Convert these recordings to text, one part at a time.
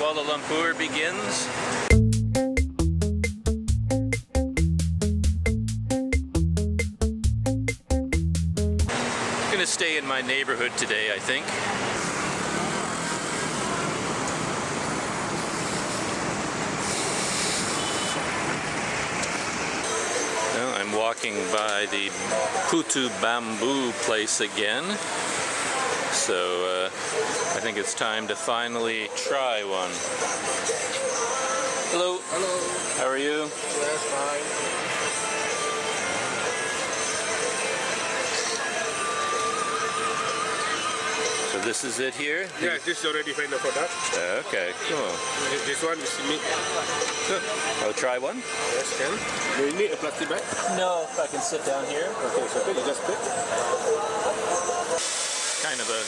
Kuala Lumpur begins. I'm gonna stay in my neighborhood today, I think. Well, I'm walking by the Putu Bambu place again. So I think it's time to finally try one. Hello. Hello. How are you? Yes, fine. So this is it here? Yeah, this is already final product. Okay, cool. This one is meat. I'll try one? Yes, can. Do you need a plastic bag? No, if I can sit down here. Okay, so you just pick. Kind of a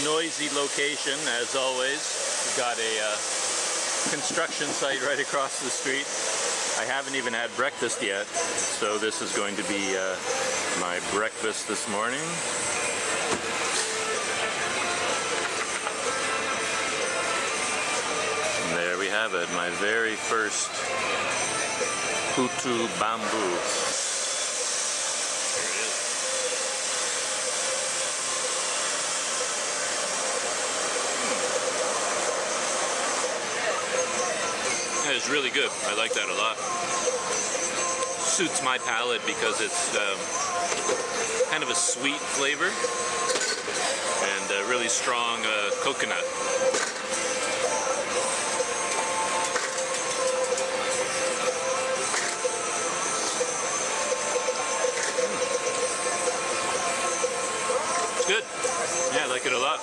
noisy location, as always. We've got a construction site right across the street. I haven't even had breakfast yet, so this is going to be my breakfast this morning. And there we have it, my very first Putu Bambu. It's really good. I like that a lot. Suits my palate because it's kind of a sweet flavor and a really strong coconut. It's good. Yeah, I like it a lot.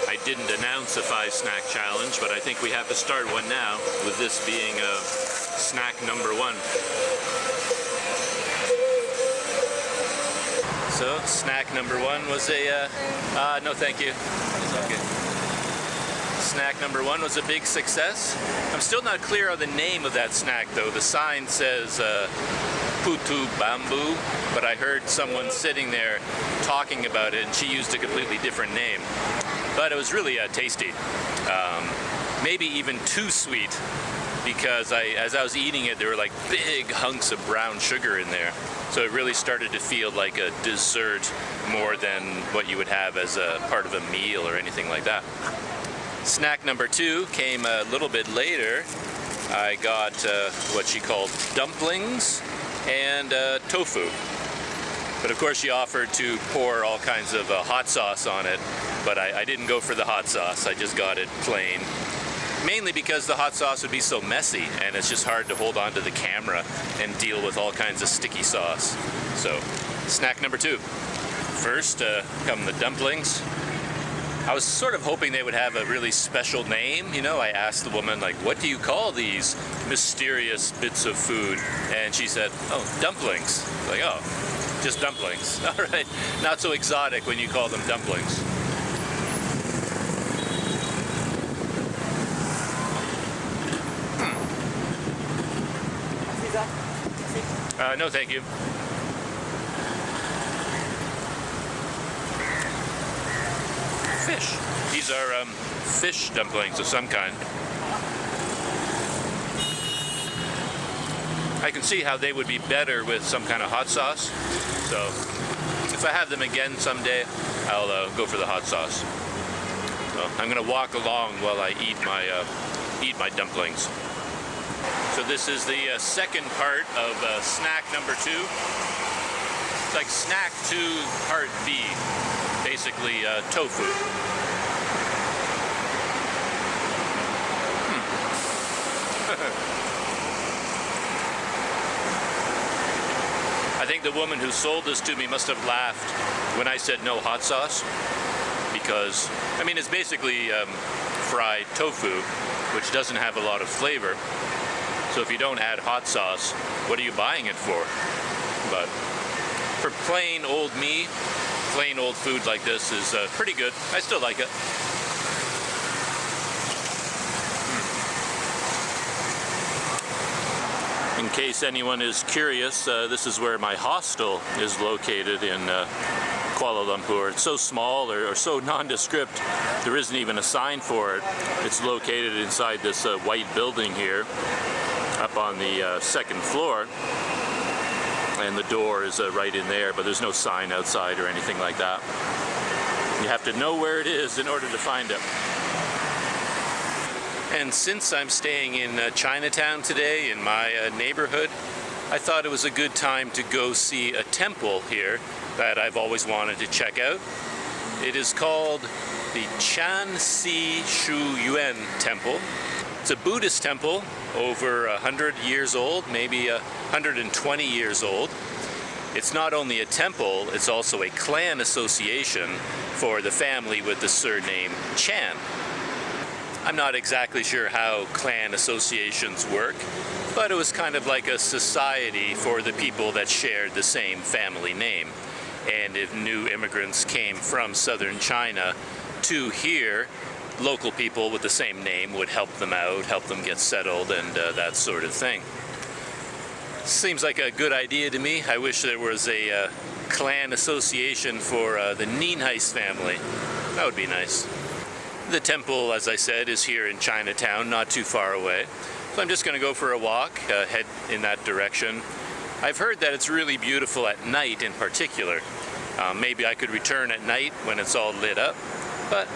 I didn't announce a 5-snack challenge, but I think we have to start one now, with this being snack number 1. So, snack number 1 was a, no thank you. It's okay. Snack number 1 was a big success. I'm still not clear on the name of that snack though. The sign says Putu Bambu, but I heard someone sitting there talking about it and she used a completely different name. But it was really tasty. Maybe even too sweet, because as I was eating it, there were like big hunks of brown sugar in there. So it really started to feel like a dessert more than what you would have as a part of a meal or anything like that. Snack number 2 came a little bit later. I got what she called dumplings and tofu. But of course she offered to pour all kinds of hot sauce on it, but I didn't go for the hot sauce. I just got it plain. Mainly because the hot sauce would be so messy and it's just hard to hold onto the camera and deal with all kinds of sticky sauce. So, snack number 2. First come the dumplings. I was sort of hoping they would have a really special name. You know, I asked the woman, like, what do you call these mysterious bits of food? And she said, oh, dumplings. Like, oh. Just dumplings. All right. Not so exotic when you call them dumplings. No, thank you. Fish. These are fish dumplings of some kind. I can see how they would be better with some kind of hot sauce. So if I have them again someday, I'll go for the hot sauce. So I'm gonna walk along while I eat my dumplings. So this is the second part of snack number 2. It's like snack 2 part B, basically tofu. I think the woman who sold this to me must have laughed when I said no hot sauce, because, I mean, it's basically fried tofu, which doesn't have a lot of flavor. So if you don't add hot sauce, what are you buying it for? But for plain old me, plain old food like this is pretty good. I still like it. In case anyone is curious, this is where my hostel is located in Kuala Lumpur. It's so small or so nondescript, there isn't even a sign for it. It's located inside this white building here, up on the second floor. And the door is right in there, but there's no sign outside or anything like that. You have to know where it is in order to find it. And since I'm staying in Chinatown today, in my neighborhood, I thought it was a good time to go see a temple here that I've always wanted to check out. It is called the Shu Yuen Temple. It's a Buddhist temple, over 100 years old, maybe 120 years old. It's not only a temple, it's also a clan association for the family with the surname Chan. I'm not exactly sure how clan associations work, but it was kind of like a society for the people that shared the same family name. And if new immigrants came from southern China to here, local people with the same name would help them out, help them get settled, and that sort of thing. Seems like a good idea to me. I wish there was a clan association for the Nienhuis family. That would be nice. The temple, as I said, is here in Chinatown, not too far away. So I'm just going to go for a walk, head in that direction. I've heard that it's really beautiful at night in particular. Maybe I could return at night when it's all lit up, but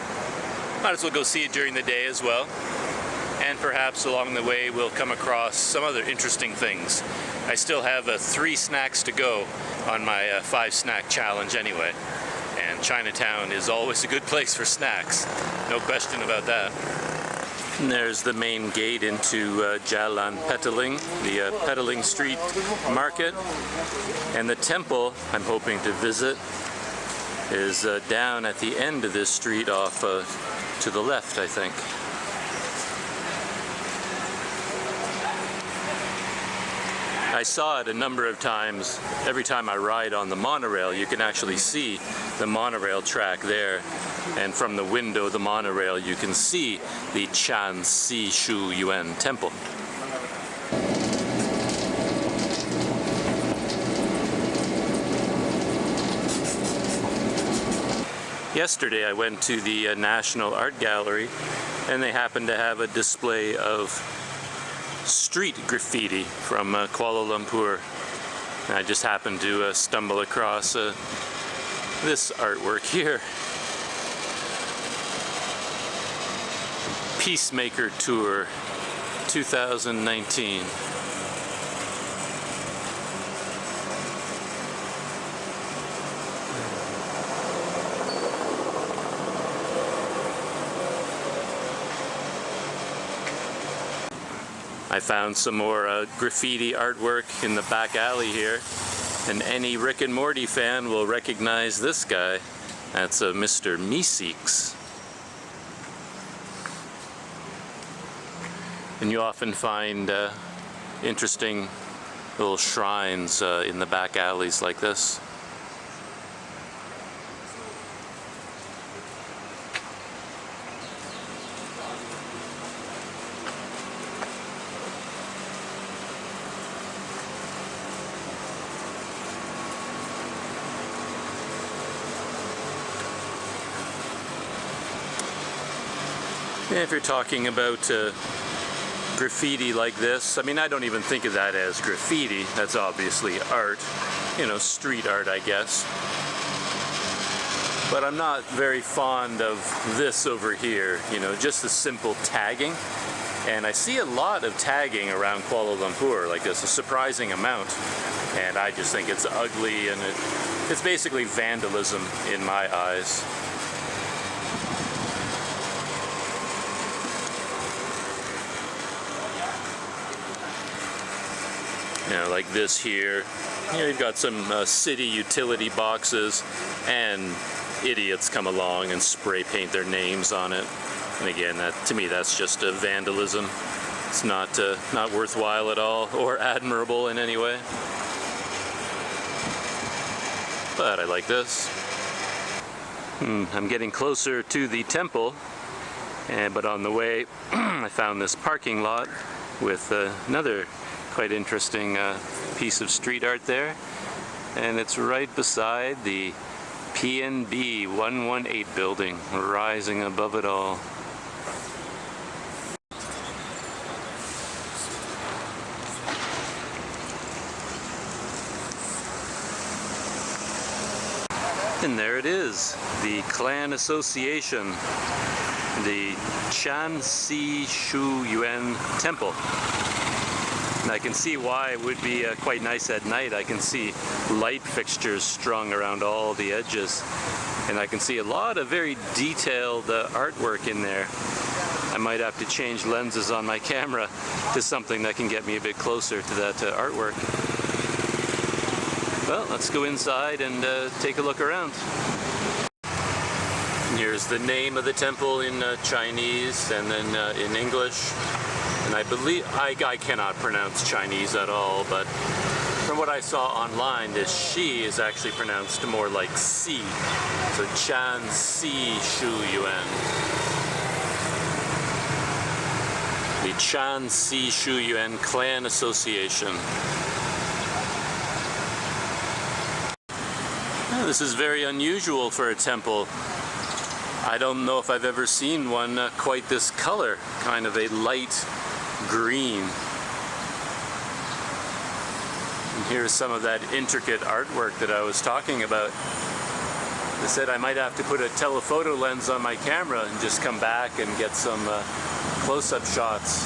might as well go see it during the day as well. And perhaps along the way we'll come across some other interesting things. I still have 3 snacks to go on my 5 snack challenge anyway. And Chinatown is always a good place for snacks. No question about that. And there's the main gate into Jalan Petaling, the Petaling Street Market. And the temple I'm hoping to visit is down at the end of this street off to the left, I think. I saw it a number of times. Every time I ride on the monorail, you can actually see the monorail track there. And from the window of the monorail, you can see the Shu Yuen Temple. Yesterday I went to the National Art Gallery, and they happened to have a display of street graffiti from Kuala Lumpur. And I just happened to stumble across this artwork here. Peacemaker Tour 2019. I found some more graffiti artwork in the back alley here, and any Rick and Morty fan will recognize this guy. That's Mr. Meeseeks. And you often find interesting little shrines in the back alleys like this. And if you're talking about graffiti like this, I mean, I don't even think of that as graffiti. That's obviously art, you know, street art, I guess. But I'm not very fond of this over here, you know, just the simple tagging. And I see a lot of tagging around Kuala Lumpur like this, a surprising amount. And I just think it's ugly, and it's basically vandalism in my eyes. You know, like this here, you know, you've got some city utility boxes, and idiots come along and spray paint their names on it. And again, that, to me, that's just vandalism. It's not worthwhile at all, or admirable in any way. But I like this. I'm getting closer to the temple, but on the way, I found this parking lot with another quite interesting piece of street art there, and it's right beside the PNB 118 building, rising above it all. And there it is, the clan association, the Shu Yuen temple. And I can see why it would be quite nice at night. I can see light fixtures strung around all the edges. And I can see a lot of very detailed artwork in there. I might have to change lenses on my camera to something that can get me a bit closer to that artwork. Well, let's go inside and take a look around. Here's the name of the temple in Chinese and then in English. And I believe, I cannot pronounce Chinese at all, but from what I saw online, this Shi is actually pronounced more like Si. So Shu Yuen. The Shu Yuen Clan Association. This is very unusual for a temple. I don't know if I've ever seen one quite this color, kind of a light green. And here's some of that intricate artwork that I was talking about. I said I might have to put a telephoto lens on my camera and just come back and get some close-up shots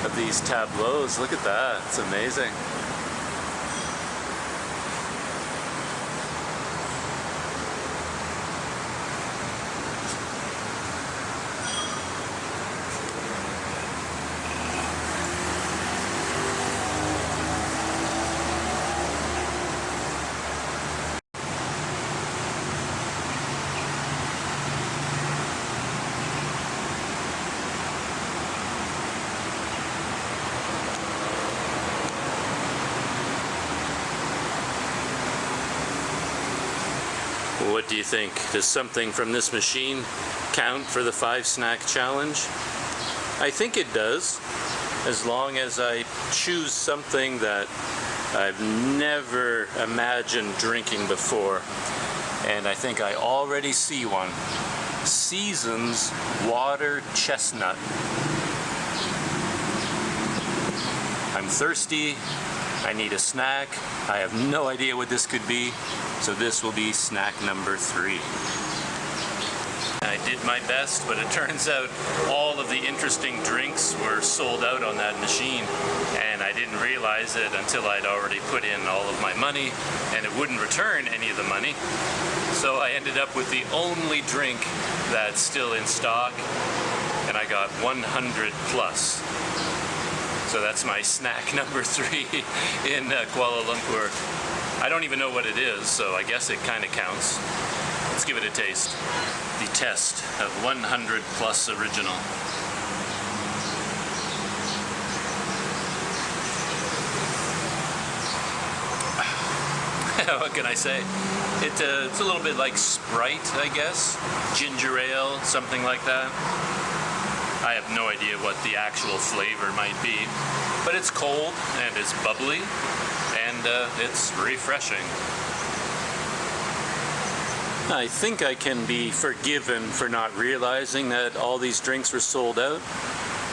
of these tableaus. Look at that, it's amazing. What do you think? Does something from this machine count for the 5-snack challenge? I think it does, as long as I choose something that I've never imagined drinking before. And I think I already see one. Seasons Water Chestnut. I'm thirsty. I need a snack. I have no idea what this could be, so this will be snack number 3. I did my best, but it turns out all of the interesting drinks were sold out on that machine, and I didn't realize it until I'd already put in all of my money, and it wouldn't return any of the money. So I ended up with the only drink that's still in stock, and I got 100 plus. So that's my snack number 3 in Kuala Lumpur. I don't even know what it is, so I guess it kind of counts. Let's give it a taste. The test of 100 plus original. What can I say? It's a little bit like Sprite, I guess. Ginger ale, something like that. I have no idea what the actual flavor might be, but it's cold and it's bubbly and it's refreshing. I think I can be forgiven for not realizing that all these drinks were sold out.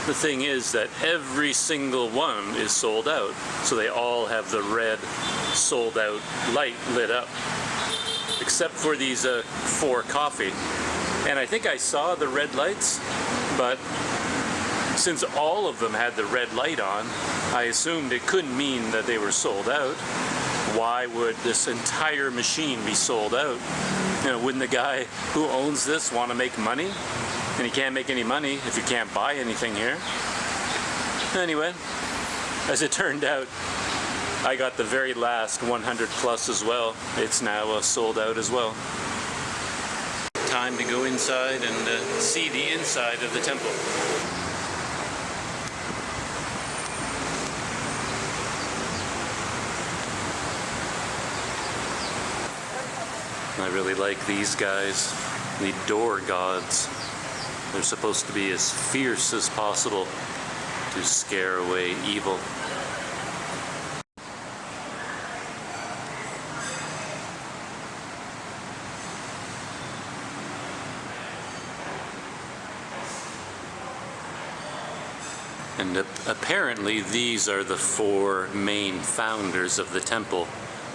The thing is that every single one is sold out, so they all have the red sold out light lit up, except for these 4 coffee. And I think I saw the red lights, but since all of them had the red light on, I assumed it couldn't mean that they were sold out. Why would this entire machine be sold out? You know, wouldn't the guy who owns this want to make money? And he can't make any money if you can't buy anything here. Anyway, as it turned out, I got the very last 100 plus as well. It's now sold out as well. Time to go inside and see the inside of the temple. I really like these guys, the door gods. They're supposed to be as fierce as possible to scare away evil. And apparently these are the four main founders of the temple,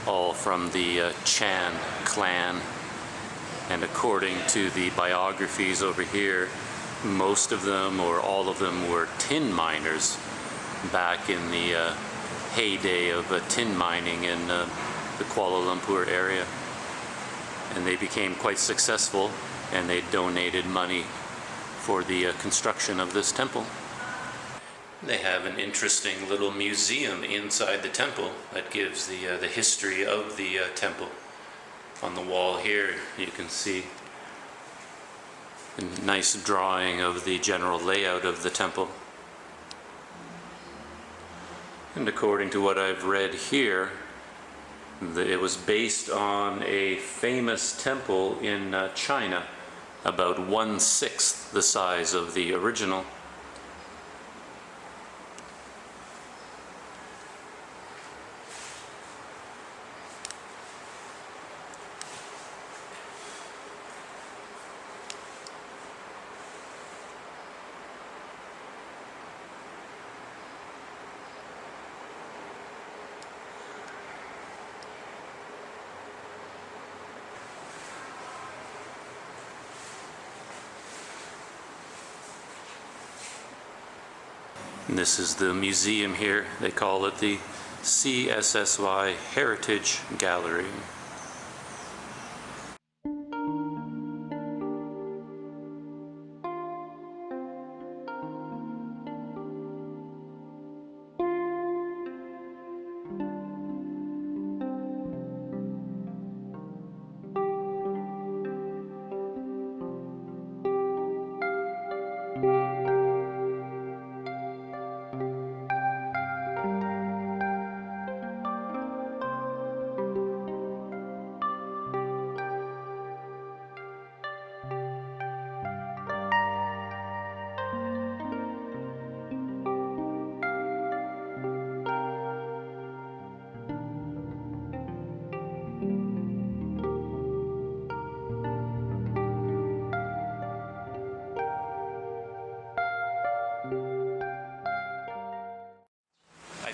all from the Chan clan. And according to the biographies over here, most of them or all of them were tin miners back in the heyday of tin mining in the Kuala Lumpur area. And they became quite successful, and they donated money for the construction of this temple. They have an interesting little museum inside the temple that gives the history of the temple. On the wall here you can see a nice drawing of the general layout of the temple. And according to what I've read here, it was based on a famous temple in China, about 1/6 the size of the original. And this is the museum here. They call it the CSSY Heritage Gallery.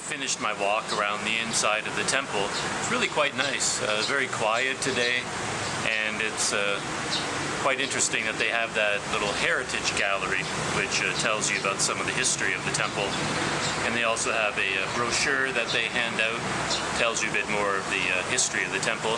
Finished my walk around the inside of the temple. It's really quite nice, very quiet today, and it's quite interesting that they have that little heritage gallery which tells you about some of the history of the temple. And they also have a brochure that they hand out, tells you a bit more of the history of the temple.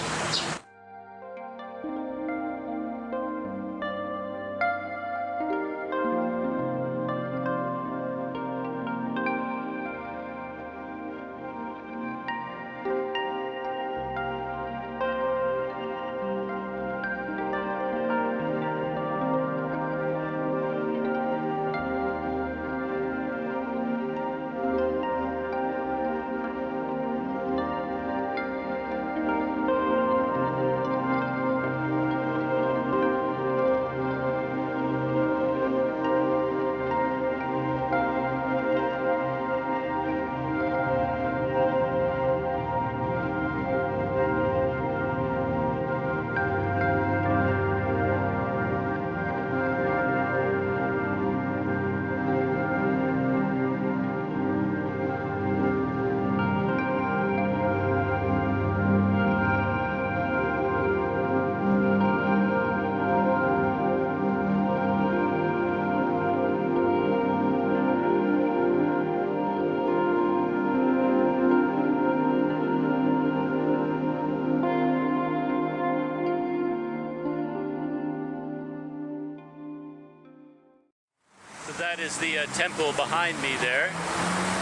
That is the temple behind me there,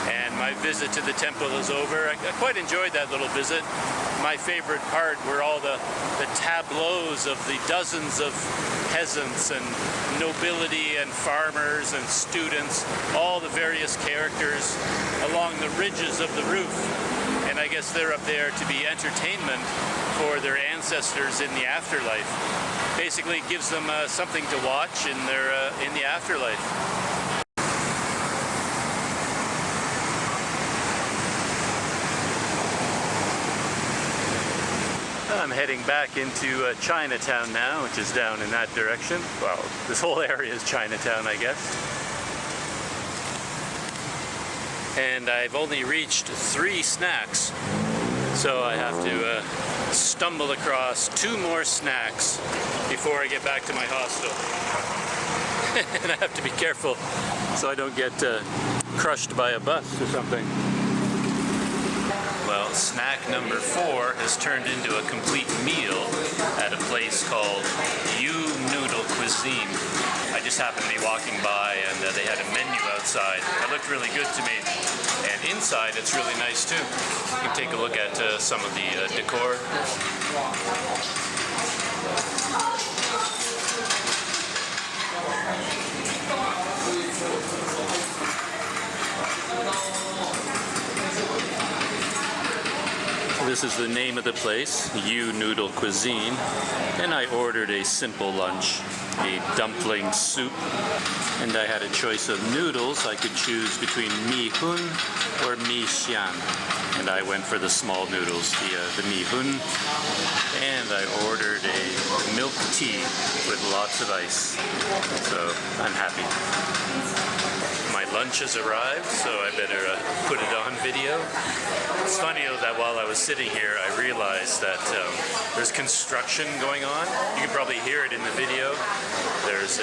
and my visit to the temple is over. I quite enjoyed that little visit. My favorite part were all the tableaus of the dozens of peasants and nobility and farmers and students, all the various characters along the ridges of the roof. And I guess they're up there to be entertainment for their ancestors in the afterlife. Basically it gives them something to watch in the afterlife. I'm heading back into Chinatown now, which is down in that direction. Well, this whole area is Chinatown, I guess. and I've only reached 3 snacks. So I have to stumble across 2 more snacks before I get back to my hostel. And I have to be careful so I don't get crushed by a bus or something. Well, snack number 4 has turned into a complete meal at a place called Noodle Cuisine. I just happened to be walking by and they had a menu outside that looked really good to me. And inside it's really nice too. You can take a look at some of the decor. This is the name of the place, Noodle Cuisine, and I ordered a simple lunch, a dumpling soup, and I had a choice of noodles. I could choose between mi hun or mi xian, and I went for the small noodles, the mi hun, and I ordered a milk tea with lots of ice, so I'm happy. My lunch has arrived, so I better put it on video. It's funny that while I was sitting here, I realized that there's construction going on. You can probably hear it in the video. There's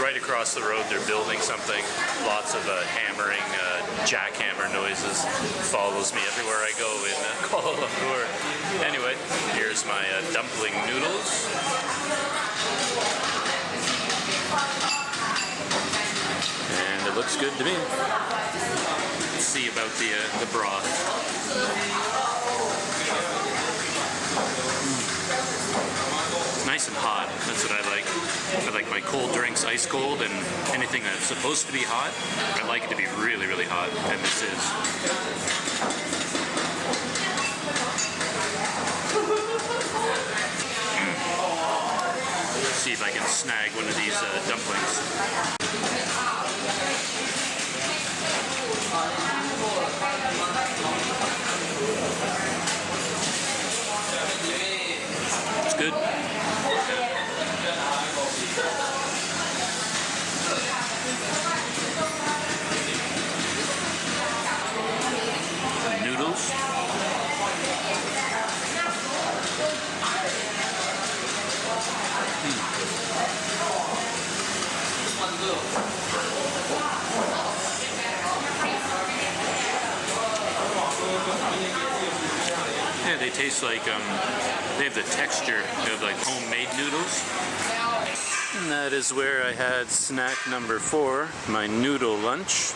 right across the road, they're building something. Lots of hammering, jackhammer noises. Follows me everywhere I go in Kuala Lumpur. Anyway, here's my dumpling noodles. And it looks good to me. Let's see about the broth. It's nice and hot. That's what I like. I like my cold drinks ice cold, and anything that's supposed to be hot, I like it to be really, really hot, and this is. See if I can snag one of these dumplings. It's good. Noodles. Yeah, they taste like, they have the texture of like homemade noodles. And that is where I had snack number 4, my noodle lunch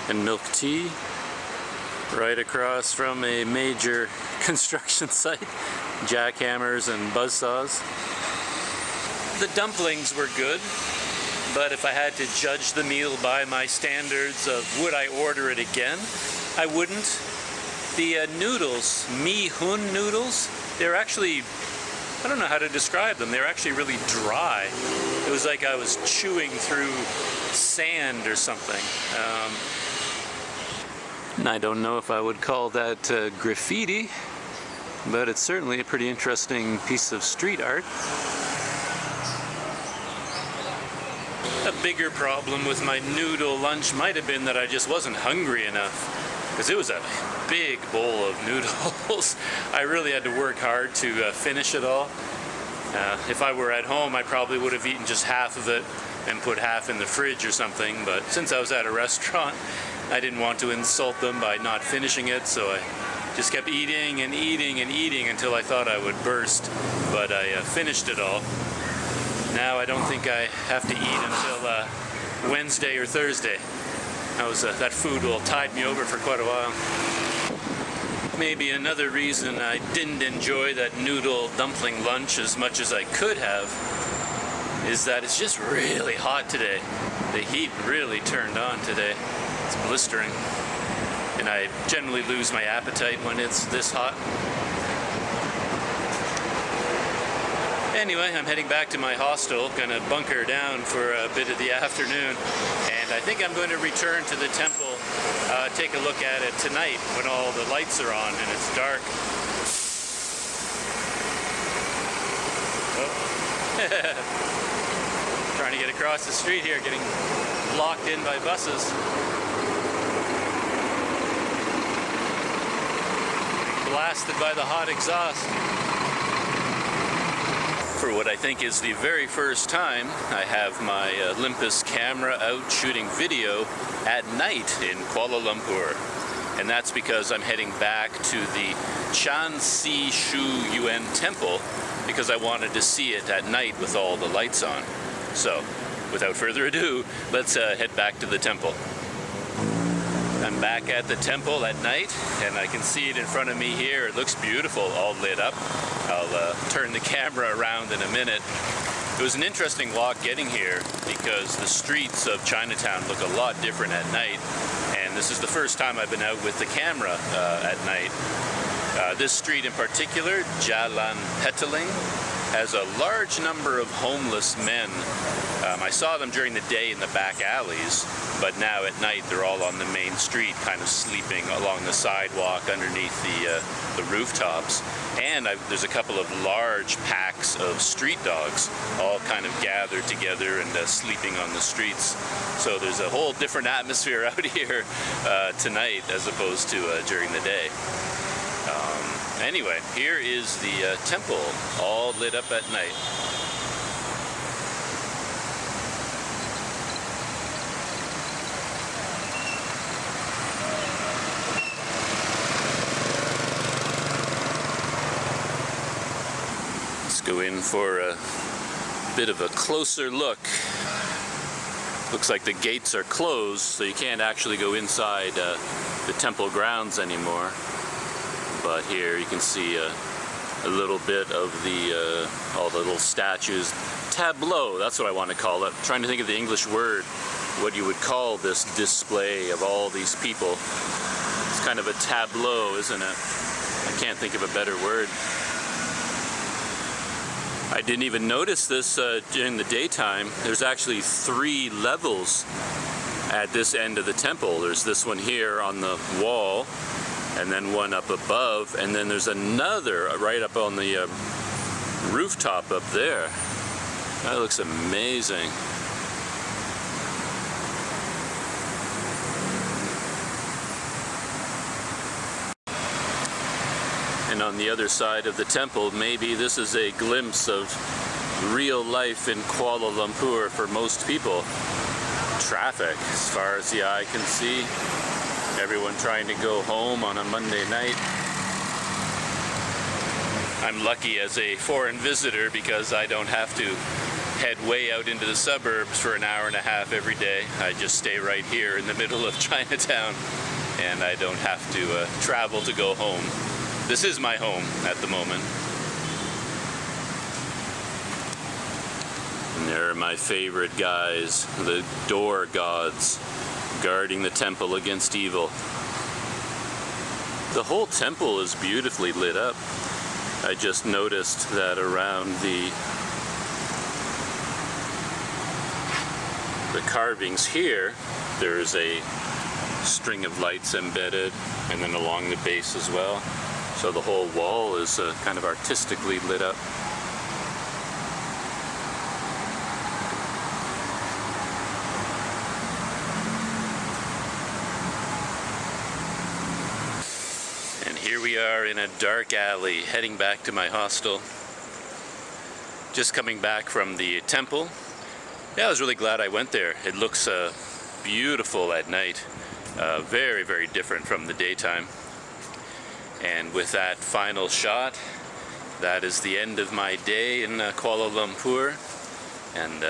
and milk tea, right across from a major construction site, jackhammers and buzzsaws. The dumplings were good, but if I had to judge the meal by my standards of would I order it again, I wouldn't. The noodles, mi hun noodles, they're actually, I don't know how to describe them, they're actually really dry. It was like I was chewing through sand or something. I don't know if I would call that graffiti, but it's certainly a pretty interesting piece of street art. A bigger problem with my noodle lunch might have been that I just wasn't hungry enough, because it was a big bowl of noodles. I really had to work hard to finish it all. If I were at home, I probably would have eaten just half of it and put half in the fridge or something, but since I was at a restaurant, I didn't want to insult them by not finishing it, so I just kept eating and eating and eating until I thought I would burst, but I finished it all. Now I don't think I have to eat until Wednesday or Thursday. That food will tide me over for quite a while. Maybe another reason I didn't enjoy that noodle dumpling lunch as much as I could have is that it's just really hot today. The heat really turned on today. It's blistering. And I generally lose my appetite when it's this hot. Anyway, I'm heading back to my hostel, gonna bunker down for a bit of the afternoon, and I think I'm going to return to the temple, take a look at it tonight when all the lights are on and it's dark. Trying to get across the street here, getting blocked in by buses. blasted by the hot exhaust. For what I think is the very first time, I have my Olympus camera out shooting video at night in Kuala Lumpur. And that's because I'm heading back to the Shu Yuen temple because I wanted to see it at night with all the lights on. So, without further ado, let's head back to the temple. I'm back at the temple at night, and I can see it in front of me here. It looks beautiful, all lit up. I'll turn the camera around in a minute. It was an interesting walk getting here because the streets of Chinatown look a lot different at night, and this is the first time I've been out with the camera at night. This street in particular, Jalan Petaling, has a large number of homeless men. I saw them during the day in the back alleys, but now at night they're all on the main street, kind of sleeping along the sidewalk underneath the rooftops. And there's a couple of large packs of street dogs, all kind of gathered together and sleeping on the streets. So there's a whole different atmosphere out here tonight as opposed to during the day. Anyway, here is the temple, all lit up at night. Let's go in for a bit of a closer look. Looks like the gates are closed, so you can't actually go inside the temple grounds anymore. But here you can see a little bit of the all the little statues. Tableau, that's what I want to call it. I'm trying to think of the English word, what you would call this display of all these people. It's kind of a tableau, isn't it? I can't think of a better word. I didn't even notice this during the daytime. There's actually 3 levels at this end of the temple. There's this one here on the wall, and then one up above, and then there's another right up on the rooftop up there. That looks amazing. And on the other side of the temple, maybe this is a glimpse of real life in Kuala Lumpur for most people. Traffic, as far as the eye can see. Everyone trying to go home on a Monday night. I'm lucky as a foreign visitor because I don't have to head way out into the suburbs for an hour and a half every day. I just stay right here in the middle of Chinatown, and I don't have to travel to go home. This is my home at the moment. And there are my favorite guys, the door gods, guarding the temple against evil. The whole temple is beautifully lit up. I just noticed that around the carvings here, there's a string of lights embedded, and then along the base as well. So the whole wall is kind of artistically lit up. Here we are in a dark alley heading back to my hostel. Just coming back from the temple. Yeah, I was really glad I went there. It looks beautiful at night. Very, very different from the daytime. And with that final shot, that is the end of my day in Kuala Lumpur. And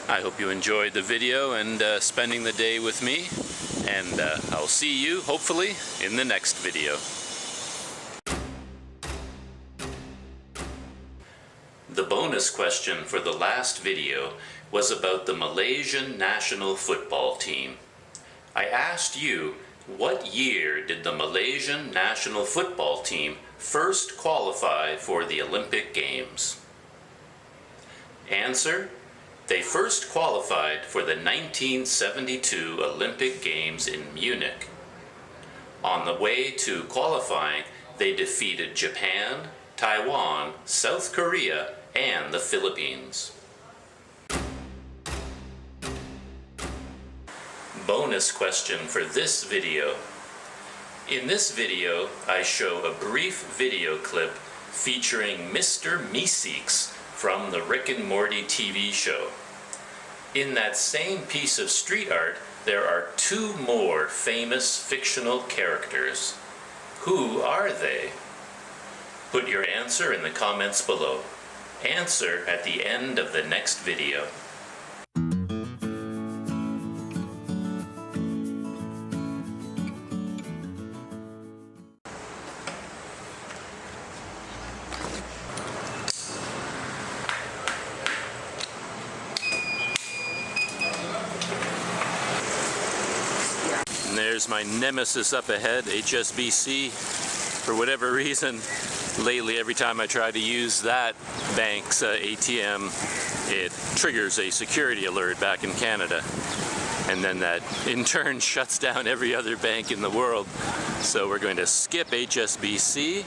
I hope you enjoyed the video and spending the day with me. And I'll see you, hopefully, in the next video. The bonus question for the last video was about the Malaysian national football team. I asked you, what year did the Malaysian national football team first qualify for the Olympic Games? Answer: they first qualified for the 1972 Olympic Games in Munich. On the way to qualifying, they defeated Japan, Taiwan, South Korea, and the Philippines. Bonus question for this video. In this video, I show a brief video clip featuring Mr. Meeseeks from the Rick and Morty TV show. In that same piece of street art, there are two more famous fictional characters. Who are they? Put your answer in the comments below. Answer at the end of the next video. And there's my nemesis up ahead, HSBC. For whatever reason, lately every time I try to use that bank's ATM, it triggers a security alert back in Canada. And then that in turn shuts down every other bank in the world. So we're going to skip HSBC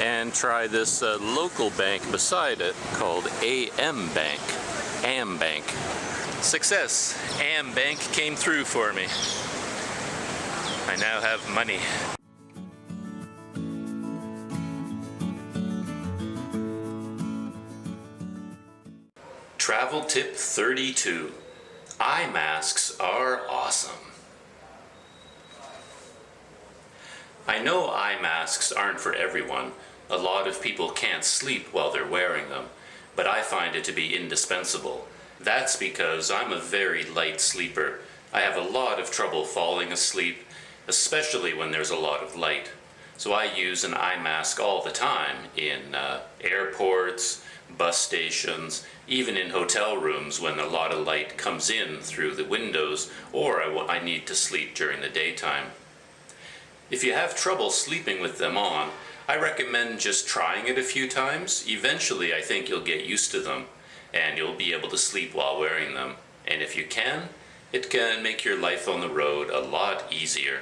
and try this local bank beside it called AM Bank. AM Bank. Success! AM Bank came through for me. I now have money. Travel tip 32. Eye masks are awesome. I know eye masks aren't for everyone. A lot of people can't sleep while they're wearing them, but I find it to be indispensable. That's because I'm a very light sleeper. I have a lot of trouble falling asleep, especially when there's a lot of light. So I use an eye mask all the time in airports, bus stations, even in hotel rooms when a lot of light comes in through the windows, or I need to sleep during the daytime. If you have trouble sleeping with them on, I recommend just trying it a few times. Eventually I think you'll get used to them and you'll be able to sleep while wearing them. And if you can, it can make your life on the road a lot easier.